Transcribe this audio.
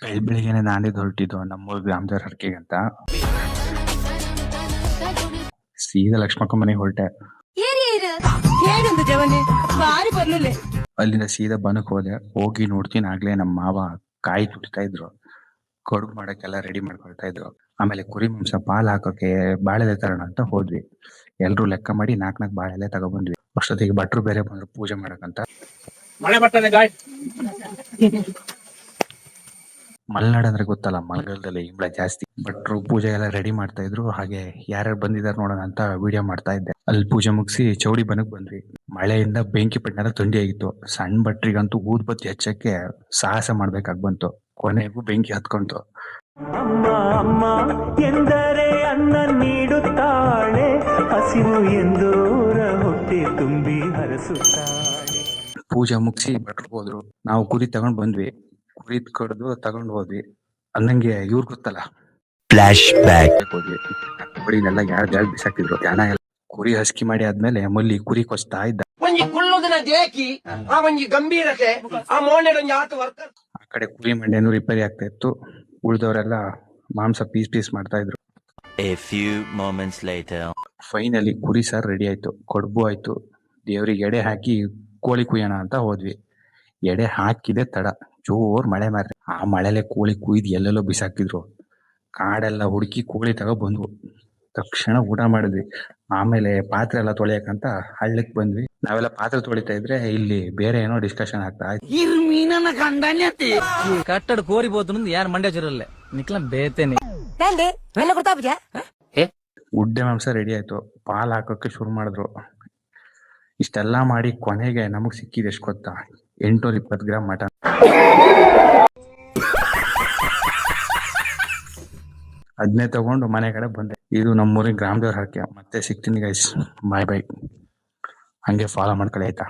ಬೆಳಿಗ್ಗೆನೆ ನಾನೇ ಹೊರಟಿದ್ದು ನಮ್ಮೂರ್ ಗ್ರಾಮದೇವ್ರ ಹರಕೆಗೆ ಅಂತ. ಸೀದಾ ಲಕ್ಷ್ಮಕ್ಕ ಮನೆಗೆ ಹೊರಟೆ. ಅಲ್ಲಿಂದ ಸೀದಾ ಬನಕ್ ಹೋದೆ. ಹೋಗಿ ನೋಡ್ತೀನಿ ಆಗ್ಲೇ ನಮ್ಮ ಮಾವ ಕಾಯಿ ತುಟ್ತಾ ಇದ್ರು, ಕಡುಬು ಮಾಡಕ್ಕೆಲ್ಲ ರೆಡಿ ಮಾಡ್ಕೊಳ್ತಾ ಇದ್ರು. ಆಮೇಲೆ ಕುರಿ ಮಾಂಸ ಪಾಲ್ ಹಾಕೋಕೆ ಬಾಳೆಲೆ ತರೋಣ ಅಂತ ಹೋದ್ವಿ. ಎಲ್ರು ಲೆಕ್ಕ ಮಾಡಿ 4 ಬಾಳೆಲೆ ತಗೊಬಂದ್ವಿ. ಅಷ್ಟೊತ್ತಿಗೆ ಭಟ್ರು ಬೇರೆ ಬಂದ್ರು ಪೂಜೆ ಮಾಡಕಂತ. ಮಲೆನಾಡು ಅಂದ್ರೆ ಗೊತ್ತಲ್ಲ, ಮಳೆಗಾಲದಲ್ಲಿ ಇಂಬ್ಳ ಜಾಸ್ತಿ. ಭಟ್ರು ಪೂಜೆ ಎಲ್ಲ ರೆಡಿ ಮಾಡ್ತಾ ಇದ್ರು. ಹಾಗೆ ಯಾರ್ಯಾರು ಬಂದಿದಾರ ನೋಡೋಣ ಅಂತ ವಿಡಿಯೋ ಮಾಡ್ತಾ ಇದ್ದೆ. ಅಲ್ಲಿ ಪೂಜೆ ಮುಗಿಸಿ ಚೌಡಿ ಬನಕ್ ಬಂದ್ವಿ. ಮಳೆಯಿಂದ ಬೆಂಕಿ ಪಟ್ಟಣ ಥಂಡಿ ಆಗಿತ್ತು. ಸಣ್ಣ ಭಟ್ರಿಗಂತೂ ಊದ್ಬತ್ತಿ ಹಚ್ಚಕ್ಕೆ ಸಾಹಸ ಮಾಡ್ಬೇಕಾಗ್ ಬಂತು. ಕೊನೆಗೂ ಬೆಂಕಿ ಹತ್ಕೊಂತು. ಅಮ್ಮ ಅಮ್ಮ ಎಂದರೆ ಅನ್ನ ನೀಡುತ್ತಾಳೆ, ಹಸಿವು ಎಂದೂರ ಹೊಟ್ಟೆ ತುಂಬಿ ಹರಸುತ್ತಾಳೆ. ಪೂಜೆ ಮುಗಿಸಿ ಭಟ್ರು ಹೋದ್ರು. ನಾವು ಕುರಿ ತಗೊಂಡ್ ಬಂದ್ವಿ. ಕುರಿ ಕಡ್ದು ತಗೊಂಡ್ ಹೋದ್ವಿ. ಅನ್ನಂಗೆ ಇವ್ರು ಗೊತ್ತಲ್ಲ, ಫ್ಲಾಶ್ ಬ್ಯಾಕ್ ಹೋದ್ವಿ. ಕುರಿನೆಲ್ಲ ಯಾರು ಬಿಸಾಕಿದ್ರು. ಜನ ಎಲ್ಲ ಕುರಿ ಹಸ್ಕಿ ಮಾಡಿ ಆದ್ಮೇಲೆ ಮಲ್ಲಿ ಕುರಿ ಕೊಚ್ತಾ ಇದ್ದ. ಆ ಕಡೆ ಕುರಿ ಮಂಡ್ಯನೂ ರಿಪೇರಿ ಆಗ್ತಾ ಇತ್ತು. ಉಳಿದವರೆಲ್ಲ ಮಾಂಸ ಪೀಸ್ ಮಾಡ್ತಾ ಇದ್ರು. A few moments later. Finally ಕುರಿ ಸಾರ್ ರೆಡಿ ಆಯ್ತು, ಕಡುಬು ಆಯ್ತು. ದೇವ್ರಿಗೆ ಎಡೆ ಹಾಕಿ ಕೋಳಿ ಕುಯ್ಯೋಣ ಅಂತ ಹೋದ್ವಿ. ಎಡೆ ಹಾಕಿದೆ ತಡ, ಜೋರ್ ಮಳೆ ಮಾರ್ರೆ. ಆ ಮಳೆಲೆ ಕೋಳಿ ಕುಯ್ದು ಎಲ್ಲೆಲ್ಲೋ ಬಿಸಾಕಿದ್ರು. ಕಾಡೆಲ್ಲ ಹುಡುಕಿ ಕೋಳಿ ತಗೋ ಬಂದ್ವು. ತಕ್ಷಣ ಊಟ ಮಾಡಿದ್ವಿ. ಆಮೇಲೆ ಪಾತ್ರೆ ಎಲ್ಲ ತೊಳೆಯಕಂತ ಹಳ್ಳಕ್ ಬಂದ್ವಿ. ನಾವೆಲ್ಲ ಪಾತ್ರೆ ತೊಳಿತಾ ಇದ್ರೆ ಇಲ್ಲಿ ಬೇರೆ ಏನೋ ಡಿಸ್ಕಷನ್ ಆಗ್ತಾ ಇತ್ತು. ಕಟ್ಟಡ ಕೋರಿಬೋತು ಯಾರು ಮಂಡ್ಯ ಜಿರಲ್ಲೇ ನಿಕ್ಲ ಬೇತೇನೆ. ಉಡ್ಡೆ ಮಾಂಸ ರೆಡಿ ಆಯ್ತು. ಪಾಲ್ ಹಾಕೋಕೆ ಶುರು ಮಾಡಿದ್ರು. ಇಷ್ಟೆಲ್ಲಾ ಮಾಡಿ ಕೊನೆಗೆ ನಮಗ್ ಸಿಕ್ಕಿದೆ ಎಷ್ಟು ಗೊತ್ತಾ, 820 ಗ್ರಾಮ್ ಮಟನ್. ಅದನ್ನೇ ತಗೊಂಡು ಮನೆ ಕಡೆ ಬಂದೆ. ಇದು ನಮ್ಮೂರಿನ ಗ್ರಾಮದೇವ್ರ ಹರಕೆ. ಮತ್ತೆ ಸಿಗ್ತೀನಿ ಗೈಸ್, ಬಾಯ್ ಬಾಯ್. ಹಂಗೆ ಫಾಲೋ ಮಾಡ್ಕೊಳ್ಳಿ ಆಯ್ತಾ.